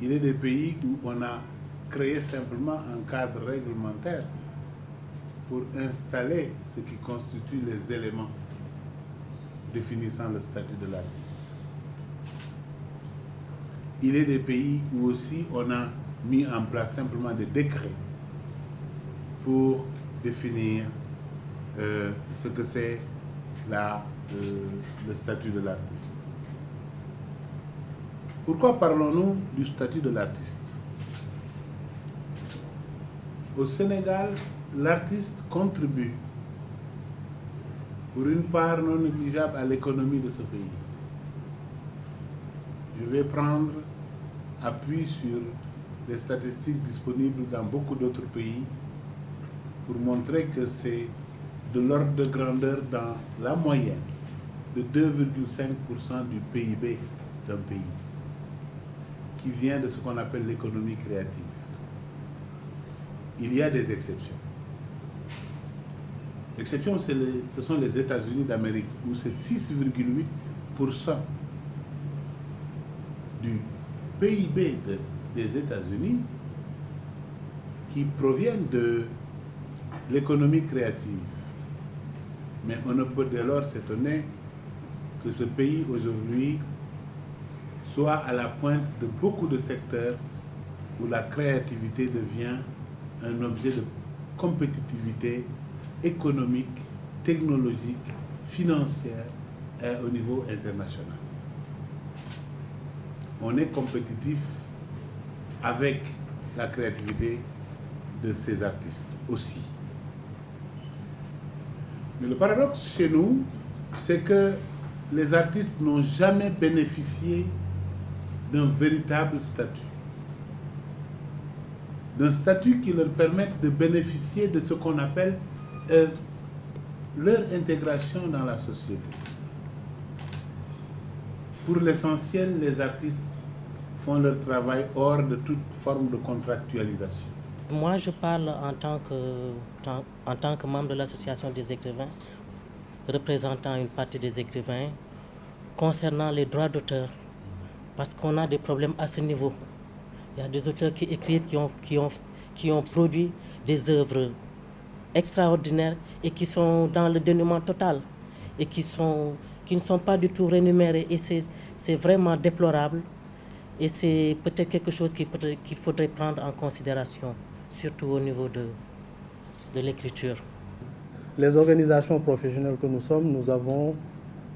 Il est des pays où on a créé simplement un cadre réglementaire pour installer ce qui constitue les éléments définissant le statut de l'artiste. Il est des pays où aussi on a mis en place simplement des décrets pour définir ce que c'est le statut de l'artiste. Pourquoi parlons-nous du statut de l'artiste? Au Sénégal, l'artiste contribue pour une part non négligeable à l'économie de ce pays. Je vais prendre appui sur les statistiques disponibles dans beaucoup d'autres pays pour montrer que c'est de l'ordre de grandeur dans la moyenne de 2,5% du PIB d'un pays qui vient de ce qu'on appelle l'économie créative. Il y a des exceptions. L'exception, ce sont les États-Unis d'Amérique, où c'est 6,8% du PIB des États-Unis qui proviennent de l'économie créative. Mais on ne peut dès lors s'étonner que ce pays aujourd'hui soit à la pointe de beaucoup de secteurs où la créativité devient un objet de compétitivité économique, technologique, financière et au niveau international. On est compétitif avec la créativité de ces artistes aussi. Mais le paradoxe chez nous, c'est que les artistes n'ont jamais bénéficié d'un véritable statut. D'un statut qui leur permette de bénéficier de ce qu'on appelle leur intégration dans la société. Pour l'essentiel, les artistes font leur travail hors de toute forme de contractualisation. Moi, je parle en tant que membre de l'association des écrivains, représentant une partie des écrivains, concernant les droits d'auteur, parce qu'on a des problèmes à ce niveau. Il y a des auteurs qui écrivent, qui ont produit des œuvres extraordinaires et qui sont dans le dénuement total et qui ne sont pas du tout rémunérés. Et c'est vraiment déplorable. Et c'est peut-être quelque chose qu'il faudrait prendre en considération, surtout au niveau de l'écriture. Les organisations professionnelles que nous sommes, nous avons,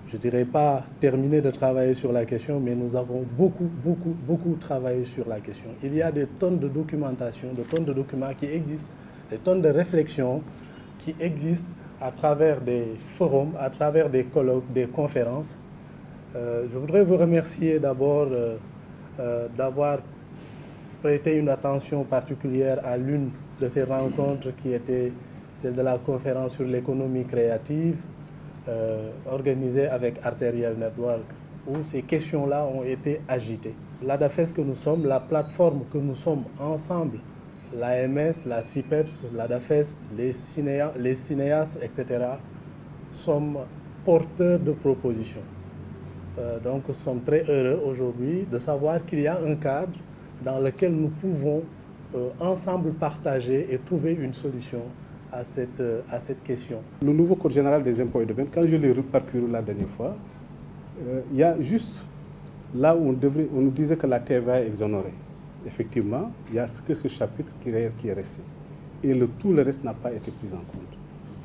je ne dirais pas terminé de travailler sur la question, mais nous avons beaucoup travaillé sur la question. Il y a des tonnes de documentation, des tonnes de documents qui existent, des tonnes de réflexions qui existent à travers des forums, à travers des colloques, des conférences. Je voudrais vous remercier d'abord d'avoir prêté une attention particulière à l'une de ces rencontres qui était celle de la conférence sur l'économie créative organisée avec Arterial Network, où ces questions-là ont été agitées. L'ADAFES que nous sommes, la plateforme que nous sommes ensemble, l'AMS, la CIPEPS, l'ADAFES, les cinéastes, etc., sommes porteurs de propositions. Donc nous sommes très heureux aujourd'hui de savoir qu'il y a un cadre dans lequel nous pouvons ensemble partager et trouver une solution à cette question. Le nouveau Code général des impôts et domaines, quand je l'ai reparcouru la dernière fois, il y a juste là où on nous disait que la TVA est exonérée. Effectivement, il n'y a que ce chapitre qui est resté. Et tout le reste n'a pas été pris en compte.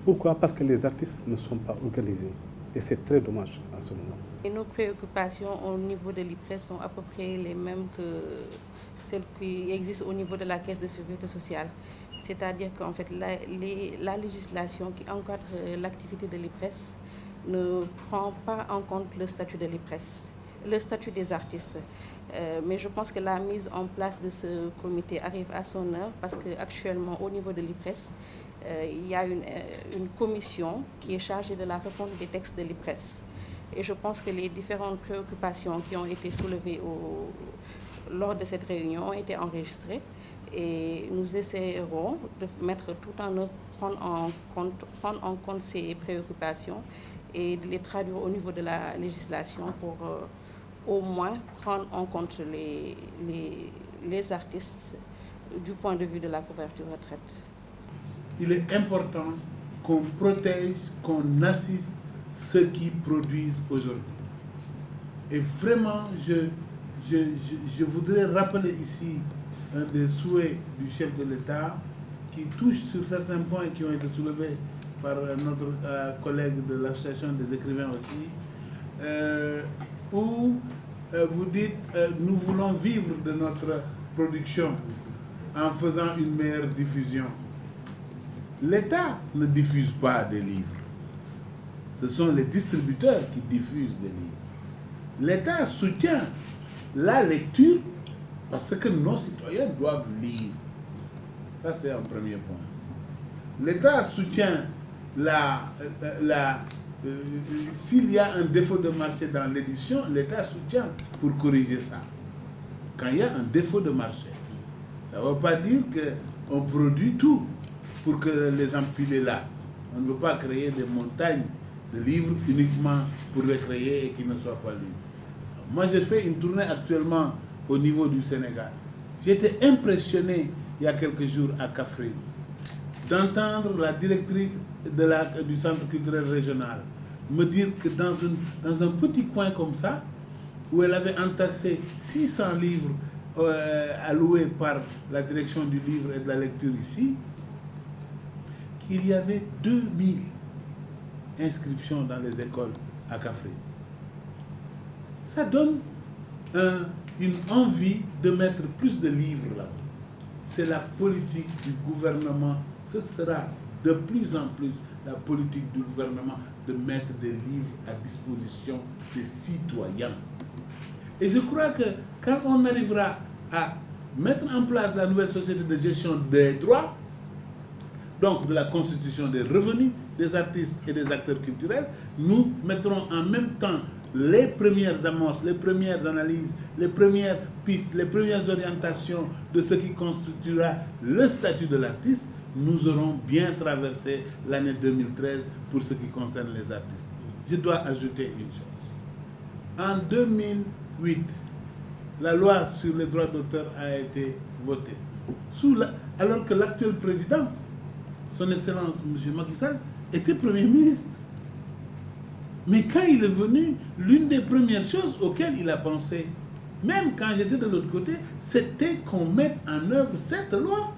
Pourquoi? Parce que les artistes ne sont pas organisés. Et c'est très dommage en ce moment. Et nos préoccupations au niveau de l'IPRES sont à peu près les mêmes que celles qui existent au niveau de la Caisse de sécurité sociale. C'est-à-dire qu'en fait, la législation qui encadre l'activité de l'IPRES ne prend pas en compte le statut de l'IPRES, le statut des artistes. Mais je pense que la mise en place de ce comité arrive à son heure parce qu'actuellement, au niveau de l'IPRES, il y a une commission qui est chargée de la refonte des textes de l'IPRES. Et je pense que les différentes préoccupations qui ont été soulevées lors de cette réunion ont été enregistrées. Et nous essaierons de mettre tout en œuvre, prendre en compte ces préoccupations et de les traduire au niveau de la législation pour au moins prendre en compte les artistes du point de vue de la couverture retraite. Il est important qu'on protège, qu'on assiste ceux qui produisent aujourd'hui. Et vraiment, je voudrais rappeler ici un des souhaits du chef de l'État qui touche sur certains points qui ont été soulevés par notre collègue de l'association des écrivains aussi, où vous dites nous voulons vivre de notre production en faisant une meilleure diffusion. L'État ne diffuse pas des livres. Ce sont les distributeurs qui diffusent des livres. L'État soutient la lecture parce que nos citoyens doivent lire. Ça, c'est un premier point. L'État soutient s'il y a un défaut de marché dans l'édition, l'État soutient pour corriger ça. Quand il y a un défaut de marché, ça ne veut pas dire qu'on produit tout pour que les empiler là. On ne veut pas créer des montagnes de livres uniquement pour les créer et qui ne soient pas lus. Moi, j'ai fait une tournée actuellement au niveau du Sénégal. J'ai été impressionné il y a quelques jours à Kaffrine d'entendre la directrice du centre culturel régional me dire que dans un petit coin comme ça, où elle avait entassé 600 livres alloués par la direction du livre et de la lecture ici, qu'il y avait 2000 inscriptions dans les écoles à Kaffrine. Ça donne une envie de mettre plus de livres là-bas. C'est la politique du gouvernement. Ce sera de plus en plus la politique du gouvernement de mettre des livres à disposition des citoyens. Et je crois que quand on arrivera à mettre en place la nouvelle société de gestion des droits, donc de la constitution des revenus des artistes et des acteurs culturels, nous mettrons en même temps les premières amorces, les premières analyses, les premières pistes, les premières orientations de ce qui constituera le statut de l'artiste. Nous aurons bien traversé l'année 2013 pour ce qui concerne les artistes. Je dois ajouter une chose. En 2008, la loi sur les droits d'auteur a été votée. Alors que l'actuel président, son Excellence M. Macky Sall, était Premier ministre. Mais quand il est venu, l'une des premières choses auxquelles il a pensé, même quand j'étais de l'autre côté, c'était qu'on mette en œuvre cette loi.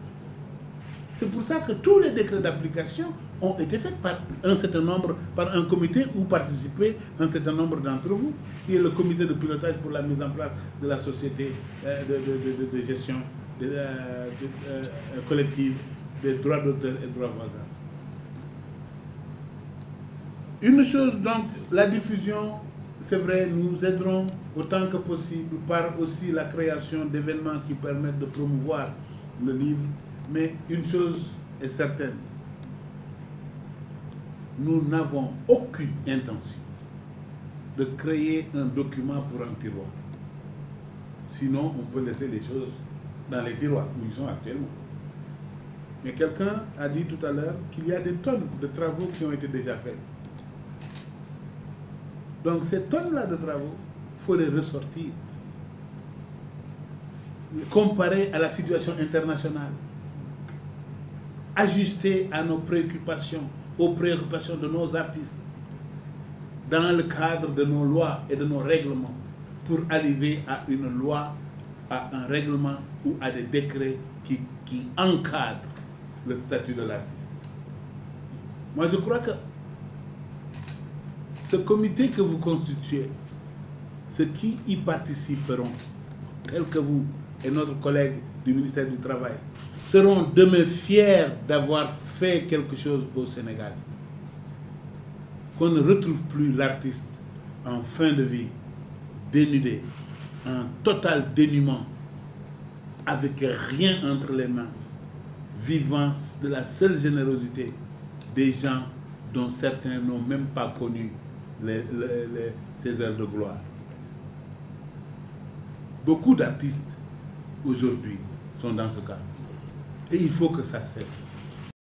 C'est pour ça que tous les décrets d'application ont été faits par un certain nombre, par un comité où participaient un certain nombre d'entre vous, qui est le comité de pilotage pour la mise en place de la société de gestion collective des droits d'auteur et droits voisins. Une chose donc, la diffusion, c'est vrai, nous aiderons autant que possible par aussi la création d'événements qui permettent de promouvoir le livre. Mais une chose est certaine, nous n'avons aucune intention de créer un document pour un tiroir. Sinon, on peut laisser les choses dans les tiroirs où ils sont actuellement. Mais quelqu'un a dit tout à l'heure qu'il y a des tonnes de travaux qui ont été déjà faits. Donc ces tonnes-là de travaux, il faut les ressortir, comparer à la situation internationale, ajuster à nos préoccupations, aux préoccupations de nos artistes, dans le cadre de nos lois et de nos règlements, pour arriver à une loi, à un règlement ou à des décrets qui encadrent le statut de l'artiste. Moi, je crois que ce comité que vous constituez, ceux qui y participeront, tels que vous et notre collègue du ministère du Travail, seront demain fiers d'avoir fait quelque chose au Sénégal. Qu'on ne retrouve plus l'artiste en fin de vie, dénudé, en total dénuement, avec rien entre les mains, vivant de la seule générosité des gens dont certains n'ont même pas connu ces heures de gloire. Beaucoup d'artistes aujourd'hui sont dans ce cas. Et il faut que ça cesse.